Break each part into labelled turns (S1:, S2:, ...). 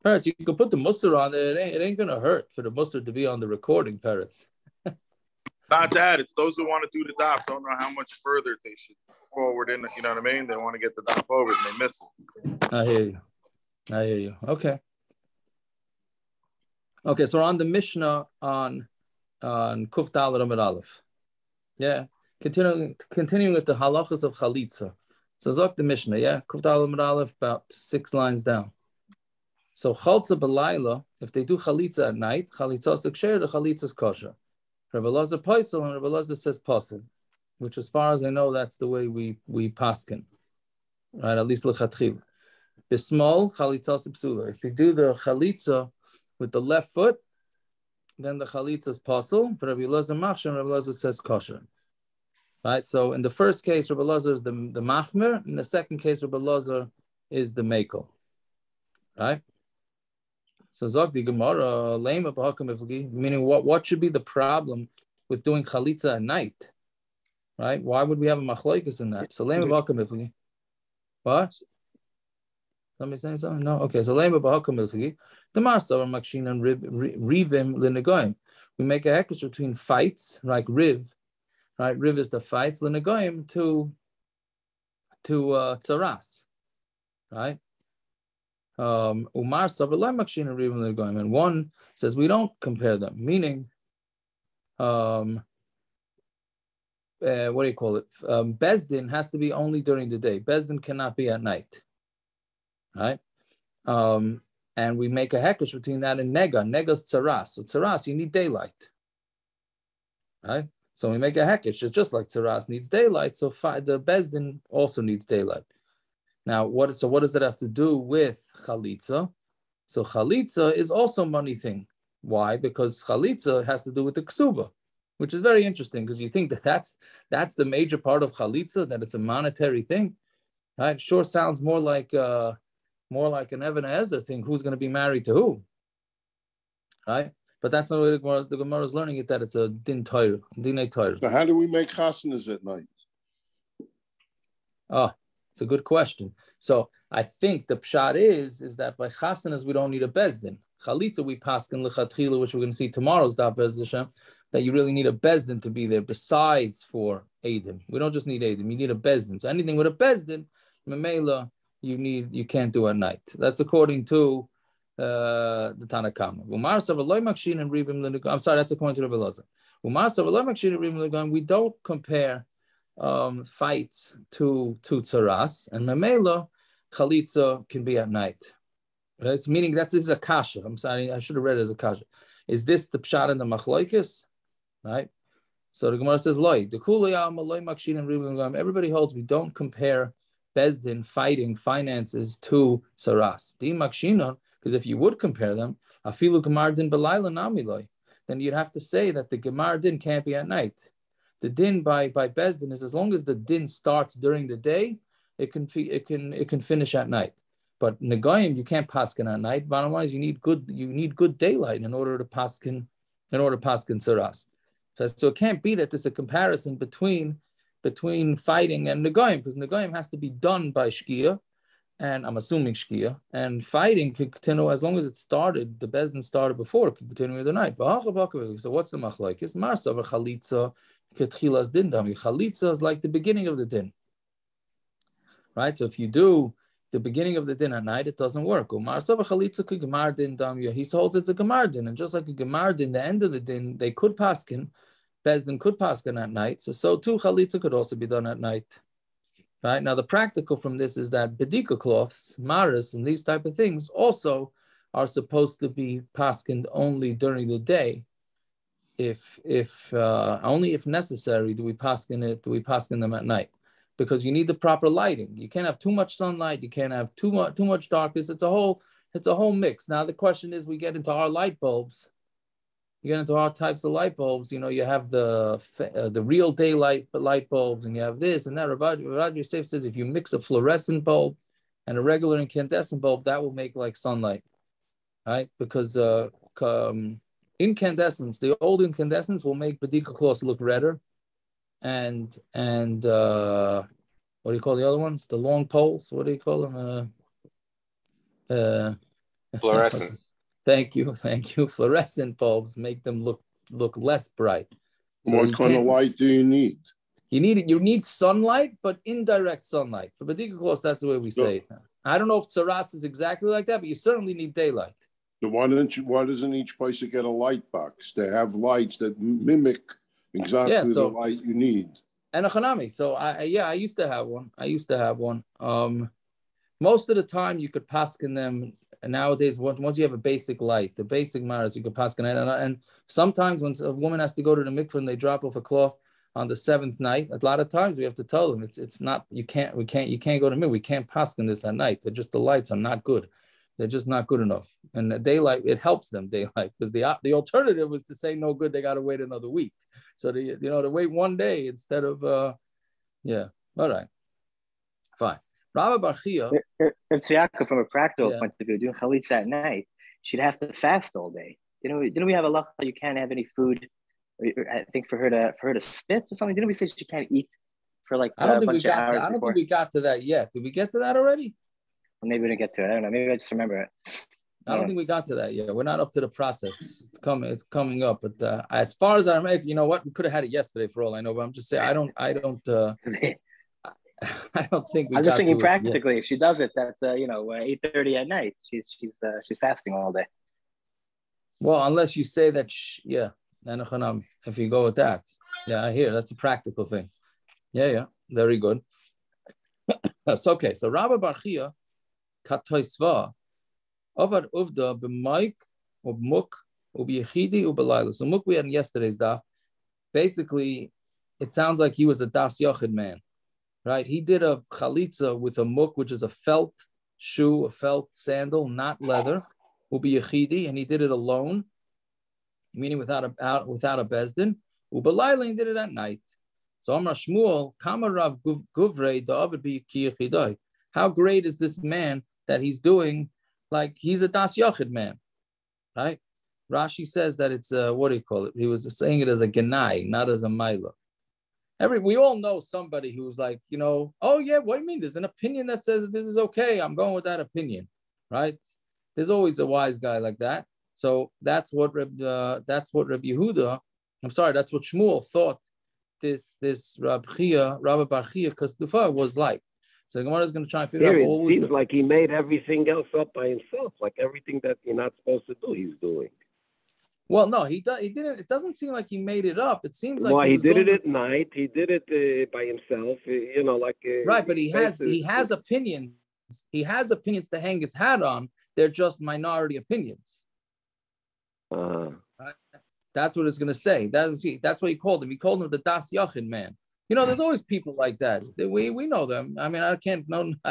S1: Parrots, you can put the mussar on there. It ain't gonna hurt for the mussar to be on the recording, parrots.
S2: Not that. It's those who want to do the daf don't know how much further they should forward in. You know what I mean? They want to get the daf over and they miss it.
S1: I hear you. Okay. Okay, so we're on the Mishna on Kuf Daled Amud Aleph. Yeah. Continuing with the halachos of chalitza. So Zok the Mishna, yeah. Kuf Daled Amud Aleph, about 6 lines down. So chalza b'layla, if they do chalitza at night, chalitza s'ksher, the chalitza is kosher. Rav Elazar paisel, and Rav Elazar says pasul, which, as far as I know, that's the way we paskin, right? At least lechatchil. Bismol chalitza psula. If you do the chalitza with the left foot, then the chalitza is pasul. For Rav Elazar machshir, Rav Elazar says kosher. Right. So in the first case, Rav Elazar is the machmer. In the second case, Rav Elazar is the mekel. Right. So Zog the Gemara, meaning what should be the problem with doing chalitza at night? Right? Why would we have a machlokes in that? So lema b'hakam. What? Somebody saying something? No? Okay, so lema b'hakam. The master makshin and rivim l'negoim. We make a hekesh between fights, like riv. Right? Riv is the fights, l'negoim to tsaras. Right? Umar Savalai Makshin and Rivim Legoim, and one says we don't compare them, meaning what do you call it? Bezdin has to be only during the day. Bezdin cannot be at night. Right? And we make a hekesh between that and nega. Nega's tsaras. So tsaras, you need daylight. Right? So we make a hekesh. It's just like tsaras needs daylight, so the Bezdin also needs daylight. Now, what does that have to do with chalitza? So chalitza is also a money thing. Why? Because chalitza has to do with the ksuba, which is very interesting because you think that that's the major part of chalitza, that it's a monetary thing. Right? Sure sounds more like an Even Ezer thing. Who's going to be married to who? Right? But that's not what the Gemara is learning it, that it's a din Torah, dinei Torah.
S3: So how do we make chasanas at night?
S1: Oh, it's a good question. So I think the pshat is that by chasanas we don't need a bezdin. Chalitza we paskin lechatchila, which we're going to see tomorrow's daf Be'ez Hashem, that you really need a bezdin to be there besides for edim. We don't just need edim; you need a bezdin. So anything with a bezdin, memela, you can't do at night. That's according to the Tanakama. I'm sorry, that's according to Rabbi Elazar. We don't compare fights to tsaras, and memela chalitza can be at night. Right? It's meaning this is a kasha. I'm sorry, I should have read it as a kasha. Is this the pshat and the Machlokes? Right? So the Gemara says, "Loi the kuliyam loy makshin and ribim." Everybody holds we don't compare bezdin fighting finances to tsaras. Di makshinon, because if you would compare them, afilu gemar din belayla nami, then you'd have to say that the gemar din can't be at night. The din by bezdin is as long as the din starts during the day, it can finish at night. But negayim, you can't paskin at night. Bottom line is you need good daylight in order to paskin tsaras. So it can't be that there's a comparison between fighting and negayim, because negayim has to be done by shkia, and I'm assuming shkia, and fighting can continue as long as it started. The bezdin started before, it can continue in the night. So what's the machlokes? Marsa or chalitza ketchilas din dami. Chalitza is like the beginning of the din, right? So if you do the beginning of the din at night, it doesn't work. He holds it's a gemar din, and just like a gemar din, the end of the din, they could paskin, bezdin could paskin at night. So too, chalitza could also be done at night. Right now, the practical from this is that bedika cloths, maris, and these type of things also are supposed to be paskined only during the day. If only if necessary do we paskin them at night, because you need the proper lighting. You can't have too much sunlight. You can't have too much darkness. It's a whole mix. Now the question is, we get into our light bulbs. You get into our types of light bulbs. You have the real daylight light bulbs, and you have this and that. Rabbah Yosef says if you mix a fluorescent bulb and a regular incandescent bulb, that will make like sunlight, right? Because incandescents, the old incandescents will make bedika cloths look redder. And what do you call the other ones? The long poles. What do you call them?
S4: Fluorescent.
S1: Thank you. Fluorescent bulbs make them look less bright. So
S3: what kind of light do you need?
S1: You need sunlight, but indirect sunlight. For bidieved clothes, that's the way we say it. I don't know if tsaras is exactly like that, but you certainly need daylight.
S3: So why doesn't each place get a light box? They have lights that mimic exactly the light you need.
S1: And a chanami. So I used to have one. Most of the time you could paskin them. And nowadays, once you have a basic light, the basic matters, you could paskin it. And sometimes when a woman has to go to the mikveh and they drop off a cloth on the 7th night, a lot of times we have to tell them it's not, you can't go to mikveh. We can't paskin this at night. The lights are not good. They're just not good enough. And the daylight, it helps them daylight, because the alternative was to say no good. They got to wait another week. So to wait one day instead of all right, fine. Rabbah Bar Chia,
S5: if Tziyaka, from a practical point of view, doing chalitza at night, she'd have to fast all day. Didn't we have a law you can't have any food? I think for her to spit or something. Didn't we say she can't eat for like a bunch of hours?
S1: I don't think we got to that yet. Did we get to that already?
S5: Well, maybe we didn't get to it. I don't know. Maybe I just remember it.
S1: I don't think we got to that yet. We're not up to the process. It's coming up. But as far as I remember, you know what? We could have had it yesterday for all I know. But I'm just saying, I don't think we.
S5: I'm just thinking practically. If she does it at 8:30 at night, she's fasting all day.
S1: Well, unless you say that, if you go with that, I hear that's a practical thing. Yeah, very good. That's okay. So Rabbah Bar Chia, katoisva, avad uvda b'maik ubmuk ubiyechidi ubelayla. So muk we had in yesterday's daf. Basically, it sounds like he was a das yochid man. Right, he did a chalitza with a muk, which is a felt shoe, a felt sandal, not leather, ubiyechidi, and he did it alone, meaning without a bezdin. Ubelayla did it at night. So Amar Shmuel, Kamarav Guvrei David bi kiyechidai. How great is this man that he's doing like he's a das yachid man, right? Rashi says that it's what do you call it? He was saying it as a genai, not as a maila. We all know somebody who's like, oh yeah, what do you mean? There's an opinion that says this is okay. I'm going with that opinion, right? There's always a wise guy like that. So that's what Rabbi Yehuda. That's what Shmuel thought this Rabbah Bar Chia Kasdufa was like. So the Gemara is going to try and figure out.
S6: It seems like he made everything else up by himself, like everything that you're not supposed to do, he's doing.
S1: Well, no, he didn't. It doesn't seem like he made it up. It seems like
S6: he did it at night. He did it by himself.
S1: Right, but he has opinions. He has opinions to hang his hat on. They're just minority opinions. Right? That's what it's going to say. That's what he called him. He called him the das yachid man. There's always people like that. We know them. I mean, I'm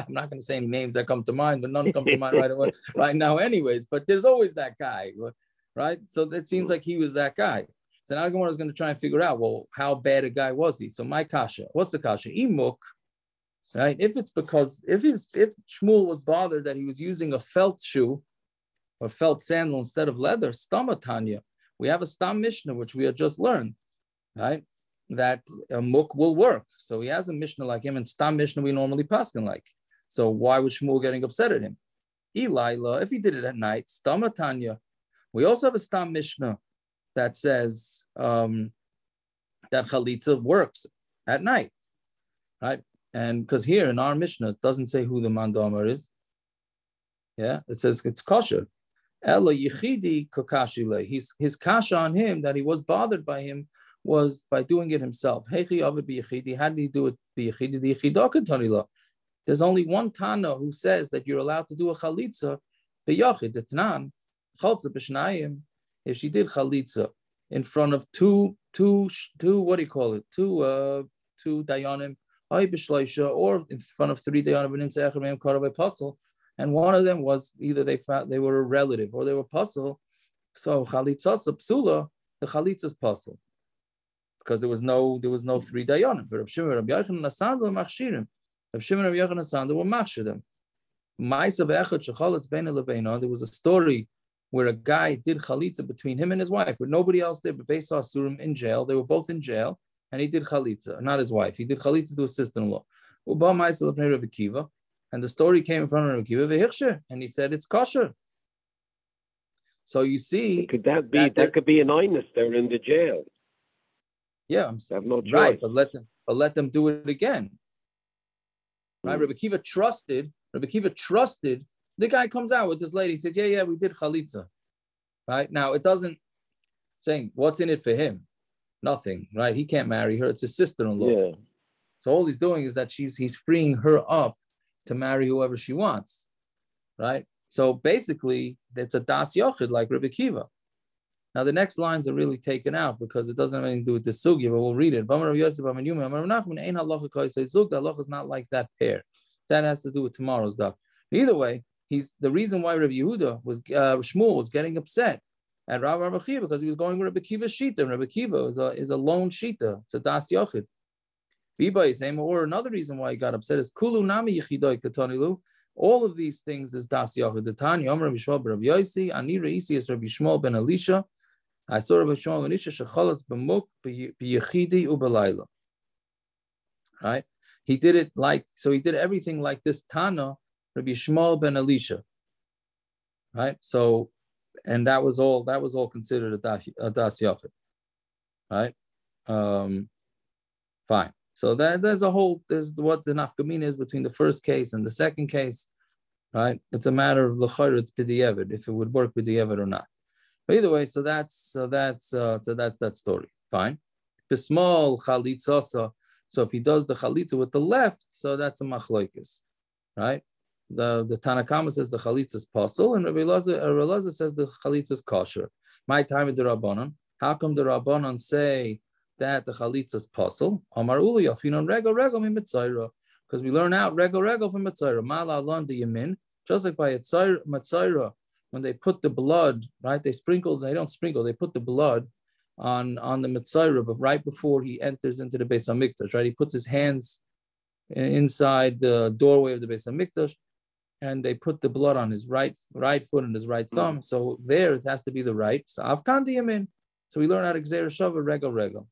S1: not going to say any names that come to mind, but none come to mind right now, anyways. But there's always that guy. Right? So it seems like he was that guy. So now Gemara is going to try and figure out, well, how bad a guy was he? So my kasha, what's the kasha? Imuk, right? If Shmuel was bothered that he was using a felt shoe or felt sandal instead of leather, stamatanya, we have a stam Mishna, which we had just learned, right? That a muk will work. So he has a Mishna like him, and stam Mishna we normally paskin like. So why was Shmuel getting upset at him? Elila, if he did it at night, stamatanya. We also have a Stam Mishnah that says that chalitza works at night, right? And because here in our Mishnah, it doesn't say who the mandamar is. Yeah, it says it's kosher. Ela yichidi kakashile. His kasha on him that he was bothered by him was by doing it himself. Heichi avid biyichidi. How did he do it? Biyichidi the yichidakantanila. There's only one Tana who says that you're allowed to do a chalitza biyachid. The Tanan. If she did chalitza in front of two what do you call it? Two dayanim, or in front of 3 dayanim, and one of them was either they were a relative or they were puzzle. So chalitza psula, the chalitza's puzzle, because there was no 3 dayanim. But Rav Shimon, Rabbi Yochanan, and sandal machshirim. Rav Shimon, Rabbi Yochanan, and sandal were machshir them. There was a story where a guy did chalitza between him and his wife, where nobody else did, but beis asurim in jail. They were both in jail, and he did chalitza, not his wife. He did chalitza to his sister-in-law. And the story came in front of Rabbi Akiva, and he said, it's kosher. So you see,
S6: could that could be an inus? They're in the jail.
S1: Yeah,
S6: they have no choice.
S1: Right, but let them do it again. Right, Rabbi Kiva trusted. The guy comes out with this lady. He says, "Yeah, we did chalitza." Right now, it doesn't saying what's in it for him. Nothing. Right, he can't marry her. It's his sister-in-law.
S6: Yeah.
S1: So all he's doing is that he's freeing her up to marry whoever she wants. Right. So basically, it's a das yochid like Rabbi Kiva. Now the next lines are really taken out because it doesn't have anything to do with the sugya, but we'll read it. The halacha is not like that pair. That has to do with tomorrow's daf. Either way, the reason why Rabbi Yehuda Shmuel was getting upset at Rabbi Kiva because he was going with Rabbi Kiva's shita. And Rabbi Kiva is a lone shita. It's a das yochid. Or another reason why he got upset is kulu nami yichidoi katanilu. All of these things is das yochid. The Tanya Rabbi Shmuel ben Rabbi Yosi, Ani Reisi is Rabbi Shmuel ben Elisha. I saw Rabbi Shmuel ben Elisha shechalatz b'muk b'yichidi u'belayla. Right? He did everything like this Tana, Rabbi Shmuel ben Elisha. Right? So, and that was all considered a das yochid. Right? Fine. So there's what the nafkamina is between the first case and the second case, right? It's a matter of l'chayr, it's bidieved, if it would work bidieved or not. But either way, so that's that story. Fine. The small chalitza, so if he does the chalitza with the left, so that's a machlokes, right? The Tanakama says the chalitza is possible, and R Elazar says the chalitza is kosher. My time with the Rabbanon. How come the Rabbanon say that the chalitza is possible? Amar uli afinon rego metzora, because we learn out rego from metzora. Mala alon the yamin, just like by metzora, when they put the blood, right? They don't sprinkle, they put the blood on the metzora, but right before he enters into the beis hamikdash, right? He puts his hands inside the doorway of the beis hamikdash, and they put the blood on his right foot and his right thumb. So there it has to be the right. So avkan the yamin. So we learn how to gzeira shava rego.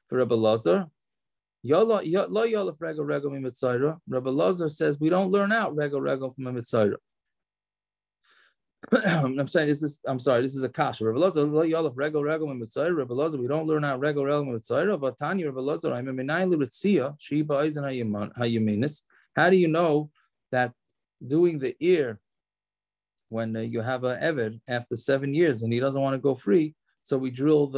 S1: For Rabbi Elazar, lo yolaf rego mi metzora. Rabbi Elazar says we don't learn out rego from a metzora. This is a kasha. Rabbi Elazar, lo yolaf rego mi metzora. Rabbi Elazar, we don't learn out rego mi metzora. But Tanya Rabbi Elazar, I'm a minay l'ritzia she ba'izan hayaminis. How do you know that doing the ear when you have an eved after 7 years and he doesn't want to go free? So we do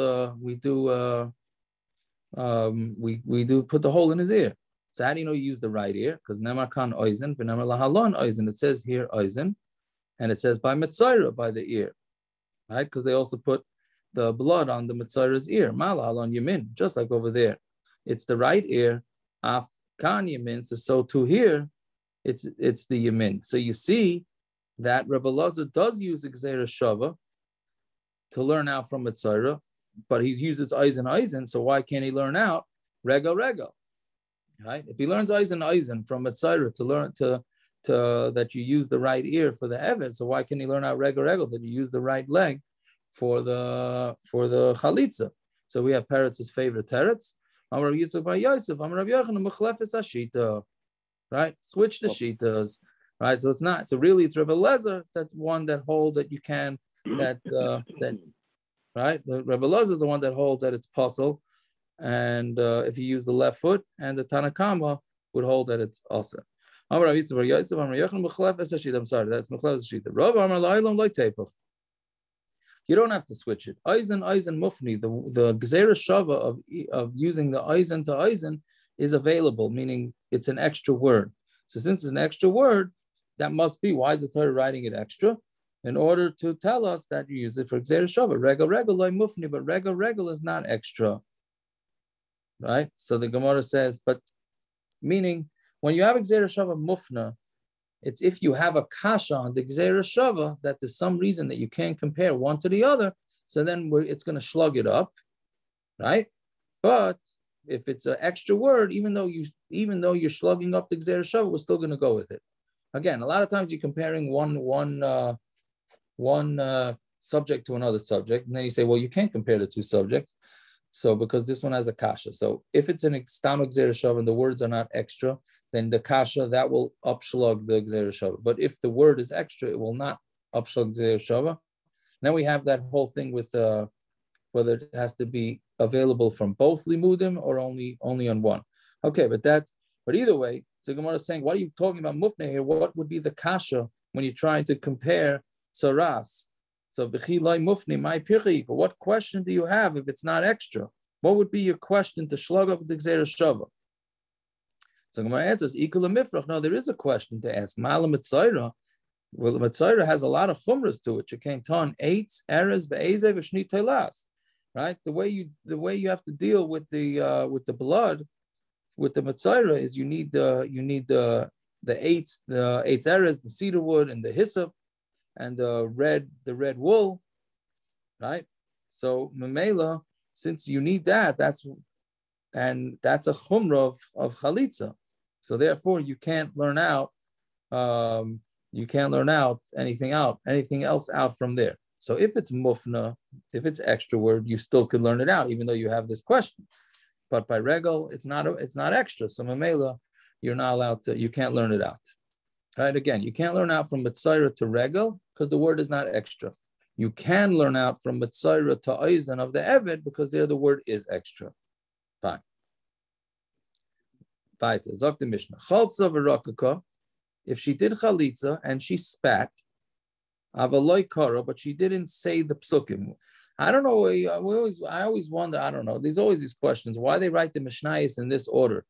S1: put the hole in his ear. So how do you know you use the right ear? Because nemar kan oizen, v'nemar lahalon oizen. It says here oizen, and it says by metzora, by the ear, right? Because they also put the blood on the metzora's ear, malahalon yamin, just like over there. It's the right ear, af kan yamin. So too here, it's the yamin. So you see that Rabbi Elazar does use gzeira shava to learn out from metzora, but he eisen, so why can't he learn out rego, right? If he learns eisen from metzora to learn to that you use the right ear for the eved, so why can't he learn out rego that you use the right leg for the chalitza? So we have Peretz's favorite teretz. Amar Yitzchak bar Yosef, Amar Rav Yochanan Machlokes ashita, right? Switch the shitas, right? So it's not. So really, it's Rabbi Elazar that's one that holds that you can that. Right, the Rebbe Elazar is the one that holds that it's possible, and if you use the left foot, and the Tanakama would hold that it's also. I'm sorry, that's Machlokes shita. Rabbah Amar Lailon like tepach. You don't have to switch it. Eisen mufni. The gzeira shava of using the eisen to eisen is available, meaning it's an extra word. So since it's an extra word, that must be why is the Torah writing it extra? In order to tell us that you use it for gzeira shava. Rego loy mufni, but rego is not extra, right? So the Gemara says, but meaning when you have a gzeira shava mufna, it's if you have a kasha on the gzeira shava that there's some reason that you can't compare one to the other, so then it's going to slug it up, right? But if it's an extra word, even though you're slugging up the gzeira shava, we're still going to go with it. Again, a lot of times you're comparing one subject to another subject, and then you say, well, you can't compare the two subjects, so because this one has a kasha. So if it's an stam gzeira shava and the words are not extra, then the kasha that will upslug the gzeira shava. But if the word is extra, it will not upslug gzeira shava, Then we have that whole thing with whether it has to be available from both limudim or only on one. Okay, but either way, so Gemara is saying, what are you talking about mufne here? What would be the kasha when you're trying to compare tsaras? So b'chilai mufne my pirchi. But what question do you have if it's not extra? What would be your question to shlug up the gzeira shava? So Gemara answers, ikula mifrach. No, there is a question to ask. Mala metzora. Well, the metzora has a lot of chumras to it. You can't ton eitz, eres, be'ezeh, v'shni telas. Right? The way you have to deal with the blood with the metzora is you need the eitz, eres, the cedar wood, and the hyssop, and the red wool, right? So memela, since you need that's a chumra of chalitza. So therefore, you can't learn out anything else out from there. So if it's mufna, if it's extra word, you still could learn it out, even though you have this question. But by regal, it's not extra. So memela, you're not allowed to. You can't learn it out. Right? Again, you can't learn out from metzora to regal because the word is not extra. You can learn out from metzora to oizen of the eved because there the word is extra. Fine. Weiter. Zok the Mishna. Chaltza v'rakaka. If she did chalitza and she spat, avaloi kara, but she didn't say the psukim. I don't know. I always wonder. I don't know. There's always these questions. Why they write the Mishnayos in this order?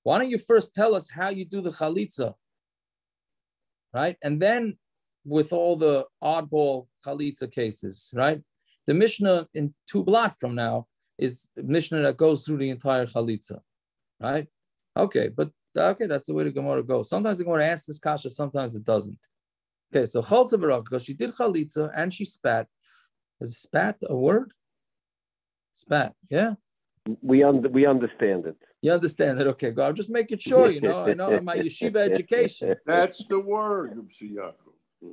S1: Why don't you first tell us how you do the chalitza, right? And then with all the oddball chalitza cases, right? The Mishnah in 2 blot from now is Mishnah that goes through the entire chalitza, right? Okay, that's the way the Gemara goes. Sometimes the Gemara asks this kasha, sometimes it doesn't. Okay, so chaltza barak, because she did chalitza and she spat. Is spat a word? Spat, yeah?
S6: We understand it.
S1: You understand it? Okay, go. I'm just making sure, I know my yeshiva education.
S3: That's the word,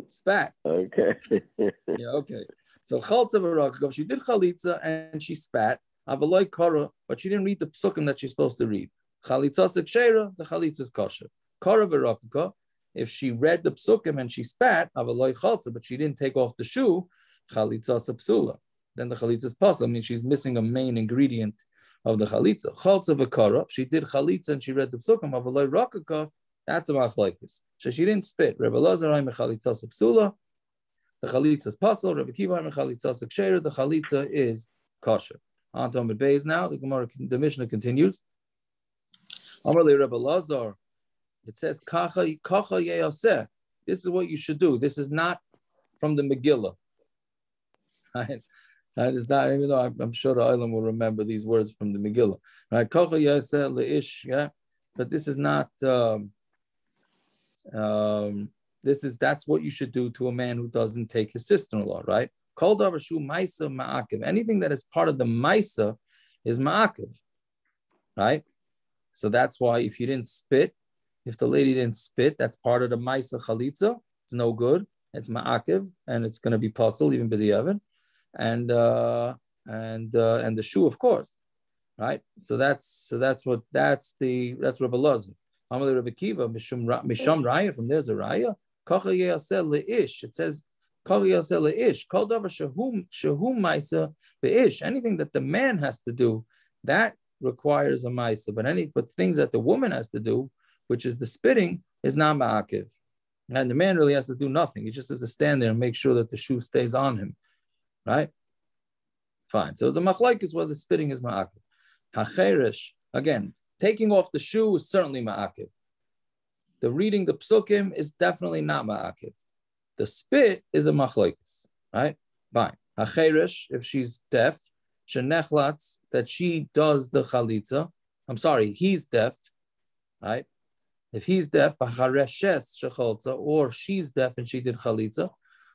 S1: Spat.
S6: Okay.
S1: Yeah, okay. So chaltza barak, she did chalitza and she spat. Avaloi kara, but she didn't read the psukim that she's supposed to read. Chalitza sekshera, the chalitza is kosher. Kara barakaka, if she read the psukim and she spat, avaloi chaltza, but she didn't take off the shoe, chalitza sapsula. Then the chalitza is possible. I mean, she's missing a main ingredient of the chalitza. Chaltza v'kara. She did chalitza and she read the psukim. Avaloi rakaka. That's a machlokes. So she didn't spit. R Elazar chalitza sapsula. The chalitza is possible. Rabbi Kiva chalitza sekshera. The chalitza is kosher. On to beis now. The Mishna continues. Amarli Rabbi Elazar. It says kacha yeyaseh. This is what you should do. This is not from the Megillah. Right? That is not, even though I'm sure the Olam will remember these words from the Megillah. Right? Kocha yaseh leish, yeah. But this is not. That's what you should do to a man who doesn't take his sister-in-law, right? Kol davar shu ma'isa ma'akiv. Anything that is part of the ma'isa is ma'akiv, right? So that's why if you didn't spit, if the lady didn't spit, that's part of the ma'isa chalitza. It's no good. It's ma'akiv, and it's going to be puzzled even bidieved. And the shoe, of course, right? So that's Rabbi Elazar. Amalei Rabbi Kiva misham raya. From there's a raya. Kacha yeyaseh leish. It says kacha yeyaseh leish. Kol davar shehum ma'isa beish. Anything that the man has to do, that requires a ma'isa. But things that the woman has to do, which is the spitting, is not ma'akiv. And the man really has to do nothing. He just has to stand there and make sure that the shoe stays on him. Right? Fine. So the machlokes whether the spitting is ma'akiv. Hacheresh, again, taking off the shoe is certainly ma'akiv. The reading the psukim is definitely not ma'akiv. The spit is a machlokes. Right? Fine. Hacheresh, if she's deaf, shenechlatz, that she does the chalitza. I'm sorry, he's deaf. Right? If he's deaf, or she's deaf and she did chalitza,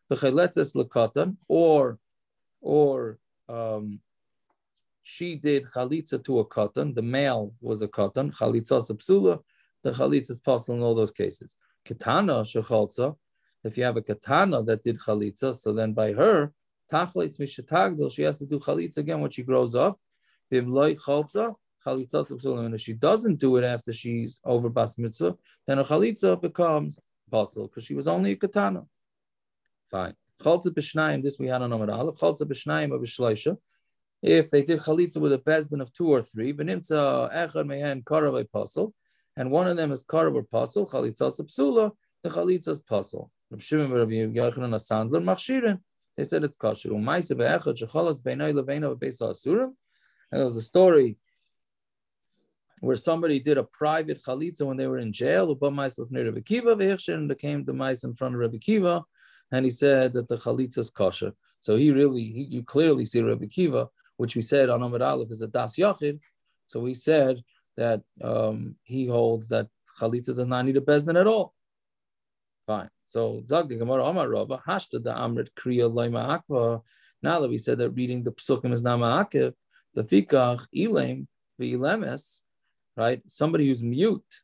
S1: the chalitza lekatan, or she did chalitza to a katan, the male was a katan, chalitza sapsula, the chalitza is possible in all those cases. Katana shechalza, if you have a katana that did chalitza, so then by her, tachlitz mishatagdil, she has to do chalitza again when she grows up. Vimloi chalza, chalitza sapsula, and if she doesn't do it after she's over bas mitzvah, then her chalitza becomes possible because she was only a katana. Fine. Chalitza b'shnayim, this we had on Amar Aleph. Chalitza b'shnayim or b'shloisha. If they did chalitza with a bezdin of 2 or 3, v'nimtza echad mehen karav pasal, and one of them is karav or pasal, chalitza psula, the chalitza is pasal. Rabbi Shimon Rabbi Yochanan a sandal machshirin. They said it's kosher. U'maisa be'echad shechalatz beinay leveina v'beis ha'asurim. And there was a story where somebody did a private chalitza when they were in jail. U'ba ma'is near Rabbi Kiva v'hichshin, and came the ma'is in front of Rabbi Kiva, and he said that the chalitza is kosher. So you clearly see Rabbi Kiva, which we said on Amud Aleph is a das yachid. So we said that he holds that chalitza does not need a bezdin at all. Fine. So Zagdi Gemara Amar Rabbah Hashta da Amrit Kriya Laima Akva. Now that we said that reading the psukim is nama akiv, the fikach ilem v'ilemes, right? Somebody who's mute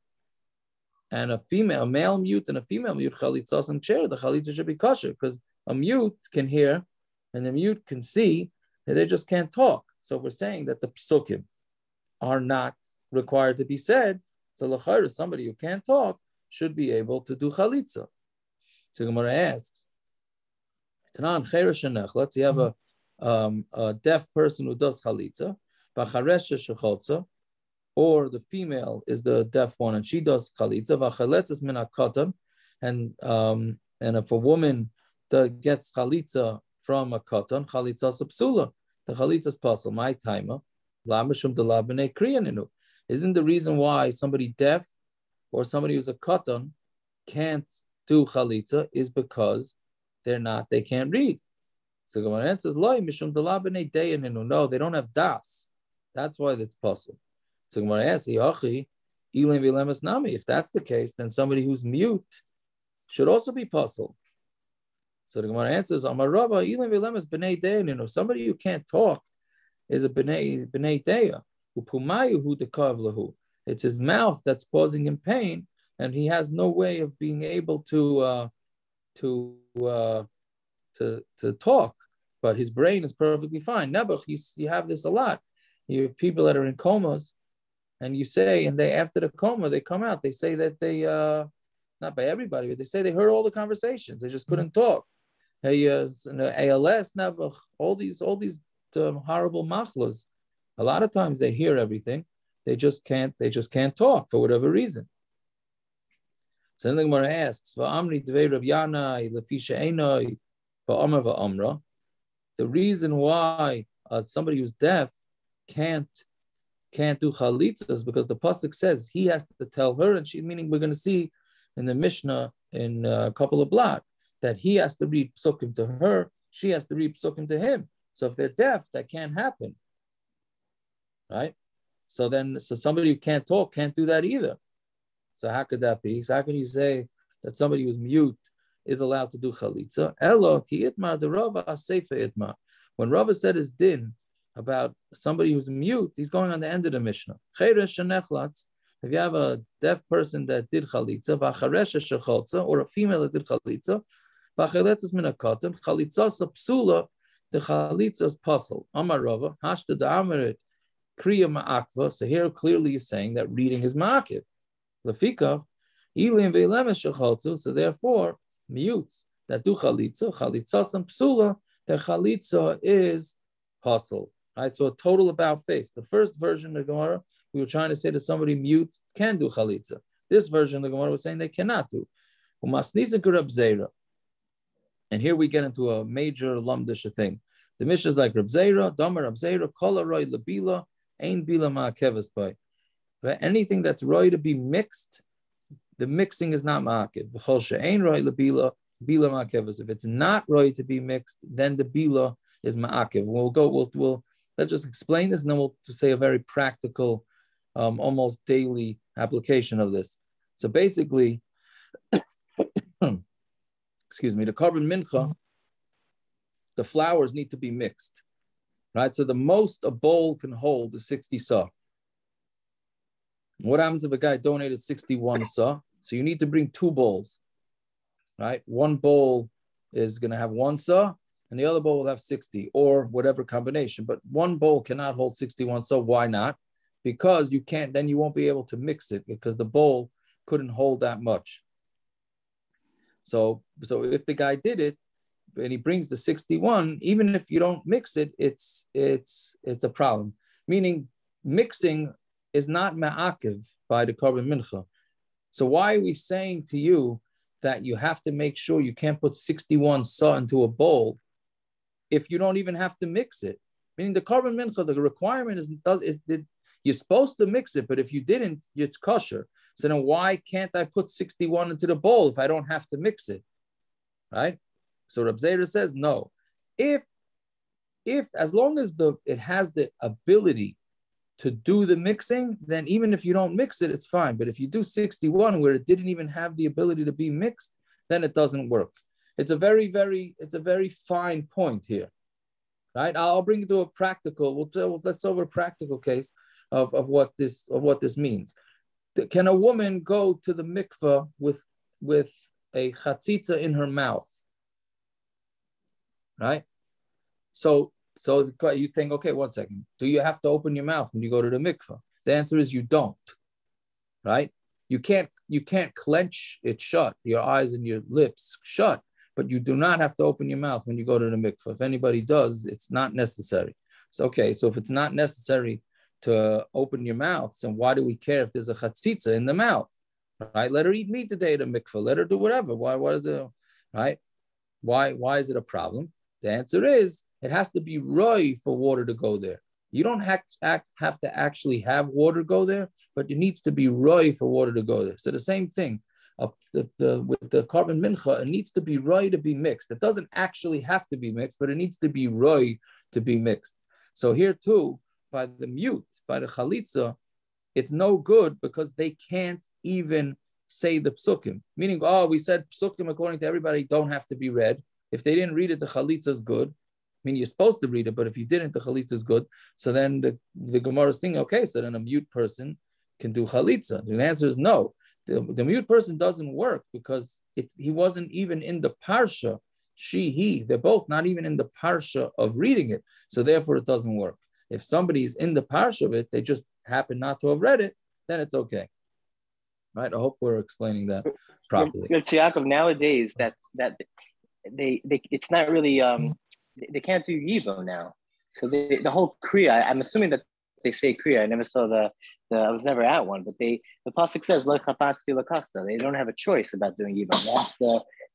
S1: and a male mute and a female mute, chalitza and chair, the chalitza should be kosher because a mute can hear and the mute can see, and they just can't talk. So we're saying that the psukim are not required to be said. So l'chayr, somebody who can't talk should be able to do chalitza. So Gemara asks, Tanan chayra shenechlatz, you have a deaf person who does chalitza, b'charesha shechotza, or the female is the deaf one and she does chalitza, v'chaletzes min hakatan, and if a woman gets chalitza from a katan, chalitza psula, the chalitza is possible. My timer, lamashum de labene kriyaninu. Isn't the reason why somebody deaf or somebody who's a katan can't do chalitza is because they can't read. So Gemara answers, "Loi mishum de labene deyaninu." No, they don't have das. That's why it's possible. So Gemara asks, "Yachi ilim v'lemas nami." If that's the case, then somebody who's mute should also be possible. So the Gemara answers, Amar Rabbah, ilim v'lemas b'nei deyaninu. Somebody who can't talk is a b'nei deya. Upumayu hu dekav lahu. It's his mouth that's causing him pain, and he has no way of being able to talk. But his brain is perfectly fine. Nebuch, you have this a lot. You have people that are in comas, and you say, and they after the coma they come out. They say that they not by everybody, but they say they heard all the conversations. They just couldn't talk. Hey, ALS, Nebuch, all these horrible machlos. A lot of times they hear everything. They just can't talk for whatever reason. So then the Gemara asks, the reason why somebody who's deaf can't do chalitza is because the pasuk says he has to tell her, and meaning we're going to see in the Mishna in a couple of blot that he has to read psukim to her, she has to read psukim to him. So if they're deaf, that can't happen, right? So somebody who can't talk can't do that either. So how could that be? So how can you say that somebody who's mute is allowed to do chalitza? Elo ki itmar the Rabbah seifa itmar. When Rabbah said his din about somebody who's mute, he's going on the end of the Mishnah. If you have a deaf person that did chalitza, or a female that did chalitza, psula, the chalitza is puzzle. Amar Rabbah, hashta da'amarit kriya ma'akva. So here clearly you're saying that reading is ma'akiv. Lefika, ilim ve'lemes shechaltzu. So therefore, mutes that do chalitza and psula, their chalitza is puzzle. Right, so a total about face. The first version of the Gemara, we were trying to say that somebody mute can do chalitza. This version of the Gemara was saying they cannot do. And here we get into a major lumdisha thing. The Mishnah is like Reb Zera, Damar Reb Zera, Kol Roy Lebila, Ein Bila Ma'akeves Bay. But anything that's roy to be mixed, the mixing is not ma'akev. V'chol she'ein roy lebila, bila ma'akeves. If it's not roy to be mixed, then the bila is ma'akev. We'll let's just explain this, and then we'll say a very practical, almost daily application of this. So basically, excuse me, the korban mincha, the flours need to be mixed, right? So the most a bowl can hold is 60 sa. What happens if a guy donated 61 sa? So you need to bring 2 bowls, right? One bowl is going to have 1 sa, and the other bowl will have 60, or whatever combination. But one bowl cannot hold 61. So why not? Because you can't, then you won't be able to mix it because the bowl couldn't hold that much. So if the guy did it, he brings the 61, even if you don't mix it, it's a problem. Meaning mixing is not ma'akiv by the korban mincha. So why are we saying to you that you have to make sure you can't put 61 sa into a bowl if you don't even have to mix it? Meaning the korban mincha, the requirement is you're supposed to mix it, but if you didn't, it's kosher. So then why can't I put 61 into the bowl if I don't have to mix it? Right? So Reb Zera says no. If as long as it has the ability to do the mixing, then even if you don't mix it, it's fine. But if you do 61 where it didn't even have the ability to be mixed, then it doesn't work. It's a very fine point here, right? I'll bring you to a practical. Let's solve a practical case of what this means. Can a woman go to the mikveh with a chalitza in her mouth? Right? So you think, okay, 1 second. Do you have to open your mouth when you go to the mikveh? The answer is you don't. Right? You can't clench it shut, your eyes and your lips shut, but you do not have to open your mouth when you go to the mikveh. If anybody does, it's not necessary. So if it's not necessary to open your mouth, then why do we care if there's a chalitza in the mouth? Right? Let her eat meat today at the mikveh. Let her do whatever. Why is it right? Why is it a problem? The answer is it has to be roy for water to go there. You don't have to actually have water go there, but it needs to be roy for water to go there. So the same thing with the korban mincha, it needs to be roy to be mixed. It doesn't actually have to be mixed, but it needs to be roy to be mixed. So here too, by the chalitza, it's no good because they can't even say the psukim. Meaning, we said psukim according to everybody don't have to be read. If they didn't read it, the chalitza is good. I mean, you're supposed to read it, but if you didn't, the chalitza is good. So then the Gemara is thinking, okay, so then a mute person can do chalitza. The answer is no. The mute person doesn't work because he wasn't even in the parsha. They're both not even in the parsha of reading it. So therefore, it doesn't work. If somebody's in the parsha of it, they just happen not to have read it, then it's okay. Right? I hope we're explaining that properly.
S5: Yaakov, nowadays that they it's not really they can't do yibo now. So the whole kriya, I'm assuming that they say kriya. I never saw I was never at one, but the pasuk says lo chapasti lakachta. They don't have a choice about doing yibo.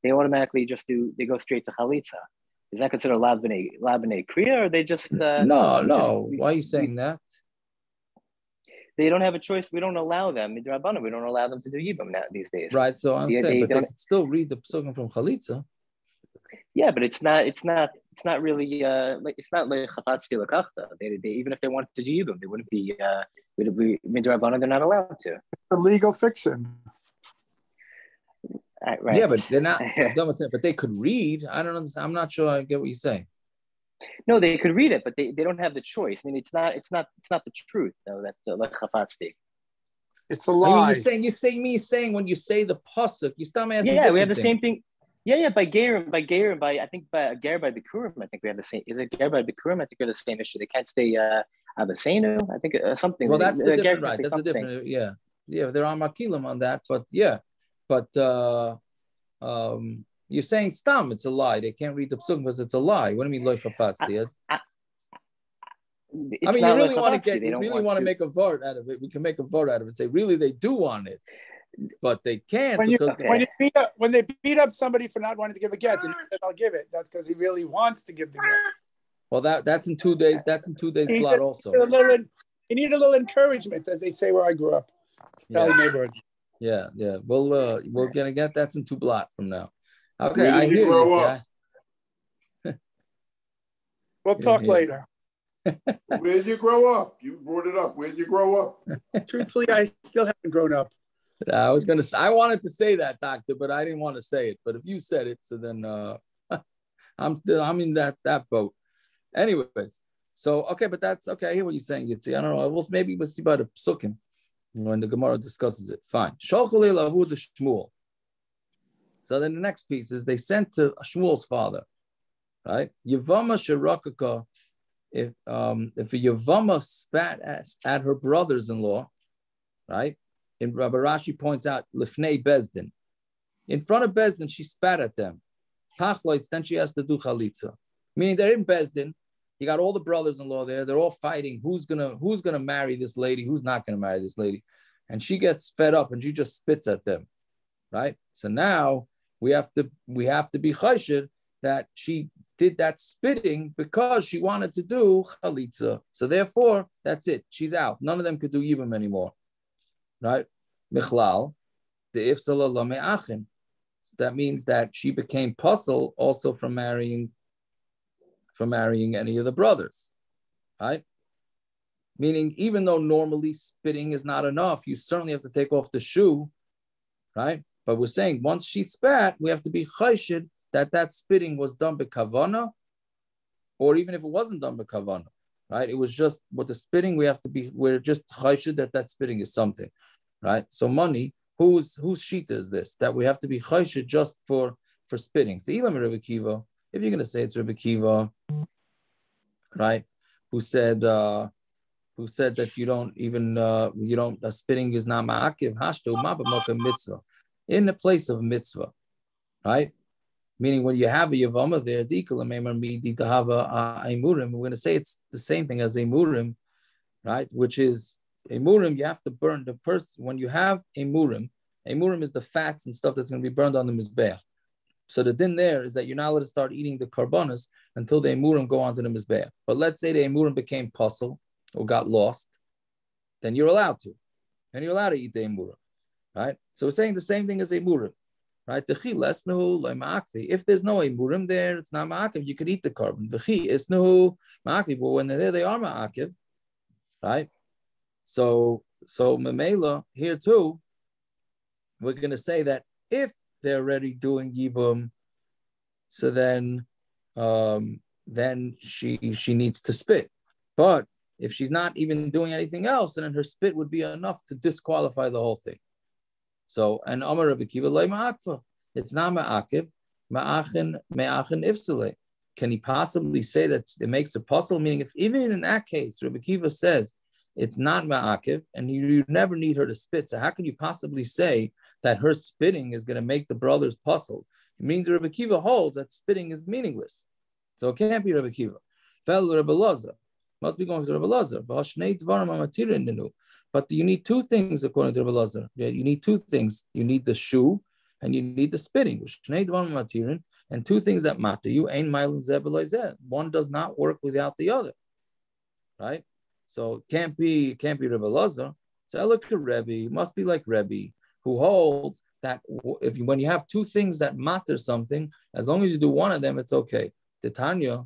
S5: They automatically they go straight to chalitza. Is that considered lab b'nei kriya, or they just
S1: no? Why are you saying that?
S5: They don't have a choice. We don't allow them. We don't allow them to do yibam now these days.
S1: Right. So I'm saying, but they can still read the psukim from chalitza.
S5: Yeah, but it's not really it's not like chatatzi lakachta. They even if they wanted to do yibam, they wouldn't be midrabanan. They're not allowed to.
S4: It's a legal fiction.
S5: Right.
S1: Yeah, but they're not. But they could read. I don't understand. I'm not sure I get what you're saying.
S5: No, they could read it, but they don't have the choice. I mean, it's not the truth though. That's like chafatzi.
S4: It's a lie.
S1: I mean, you're saying when you say the pasuk, you start asking.
S5: Yeah, we have the same thing. Yeah. By ger by bikurim, I think we have the same. Is it ger by bikurim? I think we have the same issue. They can't stay abasenu. I think something.
S1: Well, that's the different, right? That's a different. Yeah. There are makilim on that, but yeah, but you're saying stam, it's a lie. They can't read the psukim because it's a lie. What do you mean, loy chafatzi? I mean, you really want to make a vote out of it. We can make a vote out of it and say, really, they do want it, but they can't.
S4: When they beat up somebody for not wanting to give a get, then I'll give it. That's because he really wants to give the get.
S1: Well, that's in 2 days. That's in 2 days blood also.
S4: You need a little encouragement, as they say where I grew up. Neighborhood.
S1: Yeah. We're gonna get that's in 2 blot from now. Okay,
S3: Where did you grow up?
S4: We'll talk later.
S3: Where did you grow up? You brought it up. Where did you grow up?
S4: Truthfully, I still haven't grown up.
S1: I wanted to say that, doctor, but I didn't want to say it. But if you said it, so then I'm in that boat. Anyways, so okay, but that's okay. I hear what you're saying. I don't know. Maybe we'll see by the psukim when the Gemara discusses it. Fine. Shalchulei lahu the Shmuel. So then the next piece is they sent to Shmuel's father, right? Yevama sherakaka. If a Yevama spat at her brothers-in-law, right? And Rabbi Rashi points out lifnei bezdin, in front of bezdin, she spat at them. Tachloitz, then she has to do chalitza. Meaning they're in Bezdin. You got all the brothers-in-law there. They're all fighting. Who's gonna marry this lady? Who's not gonna marry this lady? And she gets fed up and she just spits at them, right? So now we have to be chayshid that she did that spitting because she wanted to do chalitza. So therefore, that's it. She's out. None of them could do yibum anymore, right? Michlal, the ifsala la me'achim. That means that she became puzzle also from marrying any of the brothers, right? Meaning, even though normally spitting is not enough, you certainly have to take off the shoe, right? But we're saying once she spat, we have to be chayshid that spitting was done by kavana, or even if it wasn't done by kavana, right? It was just with the spitting. We're just chayshid that spitting is something, right? So money, whose shita is this? That we have to be chayshid just for spitting. So Elam Rebbe Kiva, if you're going to say it's Rebbe Kiva, right? Who said that spitting is not ma'akiv hashto ma'b'moka mitzvah, in the place of mitzvah, right? Meaning when you have a yavama there, we're going to say it's the same thing as emurim, right? Which is emurim, you have to burn the person. When you have emurim is the fats and stuff that's going to be burned on the mizbeach. So the din there is that you're not allowed to start eating the karbanas until the emurim go onto the mizbeach. But let's say the emurim became puzzle or got lost, then you're allowed to. And you're allowed to eat the emurim, right? So we're saying the same thing as emurim, right? If there's no emurim there, it's not ma'akiv. You could eat the carbon. But when they're there, they are ma'akiv, right? So memela here too, we're going to say that if they're already doing yibum, so then she needs to spit. But if she's not even doing anything else, then her spit would be enough to disqualify the whole thing. So, and Amar Rabbi Kiva lay ma'akva. It's not ma'akiv, ma'achin ifsale. Can he possibly say that it makes a puzzle? Meaning, if even in that case, Rabbi Kiva says it's not ma'akiv, and you never need her to spit. So how can you possibly say that her spitting is going to make the brothers puzzle? It means Rabbi Kiva holds that spitting is meaningless. So it can't be Rabbi Kiva. Fellow Rabbi Elazar must be going to Rabbi Elazar. But you need two things according to Rabbi Elazar. You need two things. You need the shoe and you need the spitting. And two things that matter you. One does not work without the other. Right? So it can't be Rabbi Elazar. So look at Rebbe. Must be like Rebbe, who holds that when you have two things that matter something, as long as you do one of them, it's okay. Titania.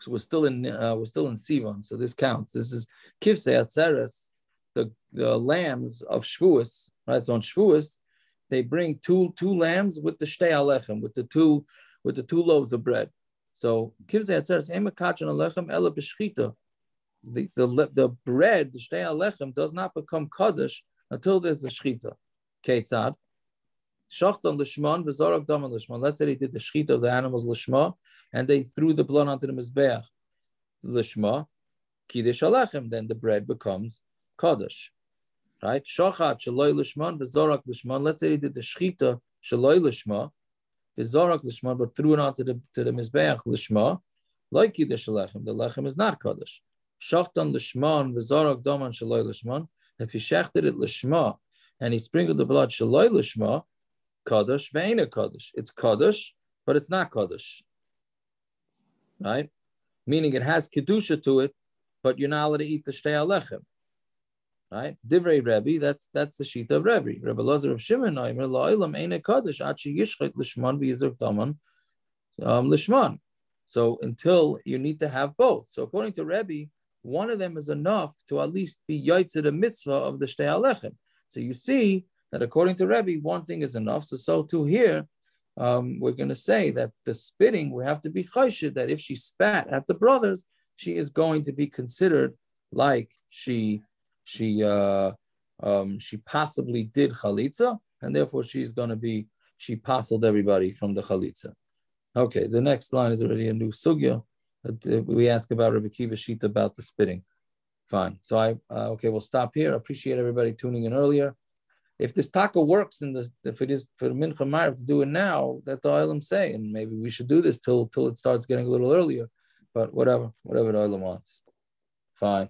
S1: So we're still in Sivan, so this counts. This is Kivsei Atzeres, the lambs of Shavuos, right? So on Shavuos, they bring two lambs with the shtei alechem, with the two loaves of bread. So Kivsei Atzeres emakachan alechem ela b'shchita. The bread, the shtei alechem, does not become kaddish until there's a shchita. Keitzad shachton l'shman v'zorak daman l'shman. Let's say they did the shchita of the animals l'shma, and they threw the blood onto the mizbeach l'shma kiddush alechem. Then the bread becomes kaddish, right? Shachat shaloi l'shman v'zorak l'shman. Let's say they did the shchita shaloi l'shma v'zorak l'shman, but threw it onto the mizbeach l'shma like kiddush alechem. The lechem is not kaddish. Shachton l'shman v'zorak daman shaloi l'shman. If he shechted it l'shma and he sprinkled the blood shaloi l'shma, kaddish ve'ena kaddish. It's kaddish, but it's not kaddish. Right? Meaning it has kedusha to it, but you're not allowed to eat the shtei alechem. Right? Divrei Rebbe, that's the sheet of Rebbe. Rebbe Elazar of Shimon, la'olam eina kaddish ad sheyishchet l'shman v'yizruk daman l'shman. So until you need to have both. So according to Rebbe, one of them is enough to at least be yaitz the mitzvah of the shtei alechem. So you see that according to Rebbe, one thing is enough. So too here, we're going to say that the spitting, we have to be chayshid, that if she spat at the brothers, she is going to be considered like she possibly did chalitza, and therefore she puzzled everybody from the chalitza. Okay, the next line is already a new sugya. We ask about Rabbi Kiva sheet about the spitting. Fine. So we'll stop here. I appreciate everybody tuning in earlier. if this taka works if it is for the mincha ma'ariv to do it now, that's the olam say, and maybe we should do this till it starts getting a little earlier. But whatever the olam wants. Fine.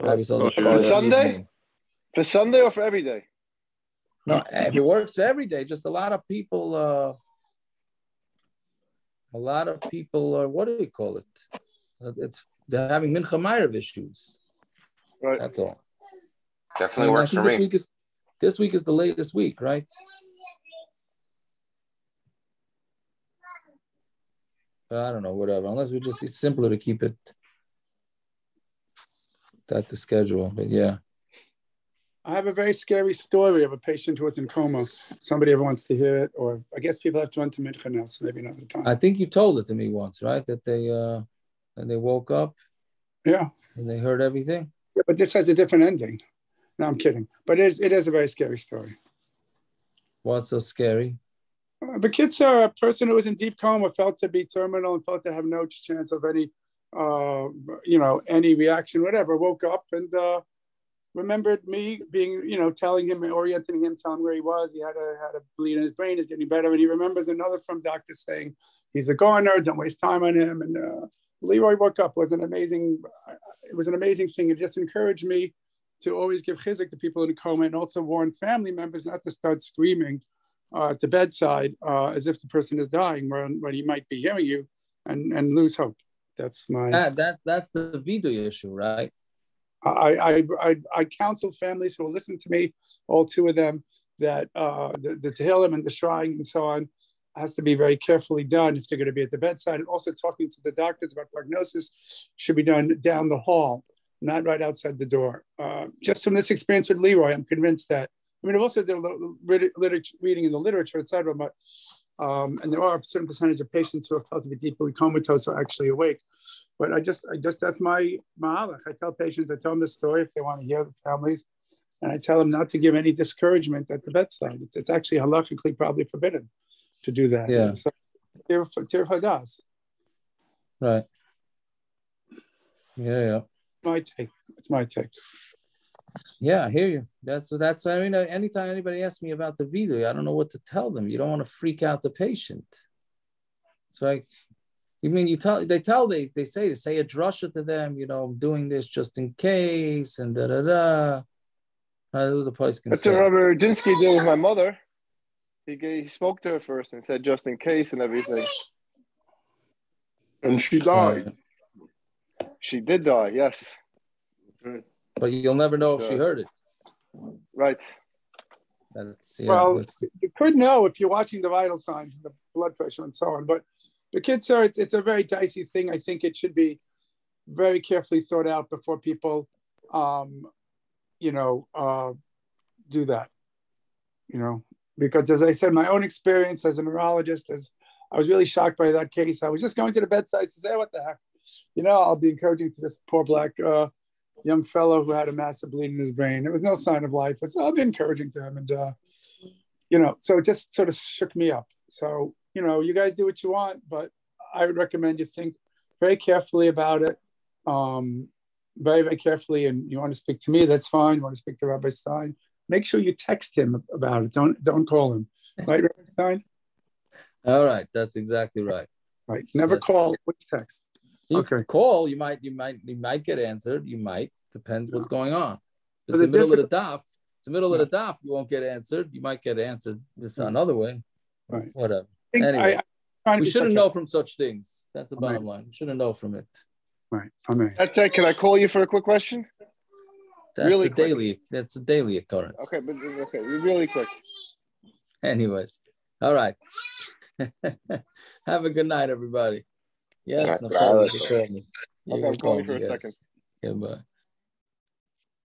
S7: For Sunday? For Sunday or for every day?
S1: No, if it works for every day, just a lot of people are, what do you call it? They're having mincha ma'ariv issues.
S7: Right.
S1: That's all.
S8: Definitely works for me.
S1: This week is the latest week, right? I don't know, whatever. Unless it's simpler to keep it that the schedule. But yeah.
S4: I have a very scary story of a patient who was in coma. Somebody ever wants to hear it, or I guess people have to run to Mincha now, so maybe another time.
S1: I think you told it to me once, right? That they woke up.
S4: Yeah.
S1: And they heard everything.
S4: Yeah, but this has a different ending. No, I'm kidding. But it is a very scary story.
S1: What's so scary?
S4: The kids are a person who was in deep coma, felt to be terminal and felt to have no chance of any, any reaction, whatever. Woke up and remembered me being, telling him, orienting him, telling him where he was. He had a bleed in his brain. He's getting better. And he remembers another from doctor saying, he's a goner, don't waste time on him. And Leroy woke up. It was an amazing thing. It just encouraged me to always give chizuk to people in a coma and also warn family members not to start screaming at the bedside as if the person is dying when he might be hearing you and lose hope. That's my...
S1: That's the vidui issue, right?
S4: I counsel families who will listen to me, all two of them, that the tehillim and the shrine and so on has to be very carefully done if they're going to be at the bedside. And also talking to the doctors about prognosis should be done down the hall, not right outside the door. Just from this experience with Leroy, I'm convinced that. I mean, I've also done reading in the literature, etc. But and there are a certain percentage of patients who are felt to be deeply comatose or actually awake. But I just that's my halach. I tell patients, I tell them the story if they want to hear the families, and I tell them not to give any discouragement at the bedside. It's actually halachically probably forbidden to do that.
S1: Yeah.
S4: It's tir hadas.
S1: Right. Yeah.
S4: It's my take.
S1: Yeah, I hear you. That's. I mean, anytime anybody asks me about the vidui, I don't know what to tell them. You don't want to freak out the patient. It's like, you mean they say to say a drasha to them. I'm doing this just in case, and da da da. The place can.
S7: That's what Rabbi Rudinsky did with my mother. He spoke to her first and said just in case and everything.
S3: And she died.
S7: She did die, yes.
S1: But you'll never know if she heard it.
S7: Right.
S4: You could know if you're watching the vital signs, the blood pressure and so on. But the kids it's a very dicey thing. I think it should be very carefully thought out before people, do that. Because as I said, my own experience as a neurologist, I was really shocked by that case. I was just going to the bedside to say, what the heck? I'll be encouraging to this poor black young fellow who had a massive bleed in his brain. There was no sign of life. I'll be encouraging to him. And, so it just sort of shook me up. So, you guys do what you want, but I would recommend you think very carefully about it. Very, very carefully. And you want to speak to me, that's fine. You want to speak to Rabbi Stein, make sure you text him about it. Don't call him. Right, Rabbi Stein?
S1: All right. That's exactly right.
S4: Right. Never call, please text.
S1: You call, you might get answered. You might, depends what's going on. It's the middle of the daf. It's the middle of the daf. You won't get answered. You might get answered this another way.
S4: Right.
S1: Whatever. Anyway, we shouldn't know from such things. That's the bottom line. We shouldn't know from it.
S4: Right. Amen.
S7: That's it. Can I call you for a quick question?
S1: That's a daily occurrence.
S7: Okay, but really quick.
S1: Anyways, all right. Have a good night, everybody. Yes, no problem.
S7: I'll call you for a second.
S1: Goodbye.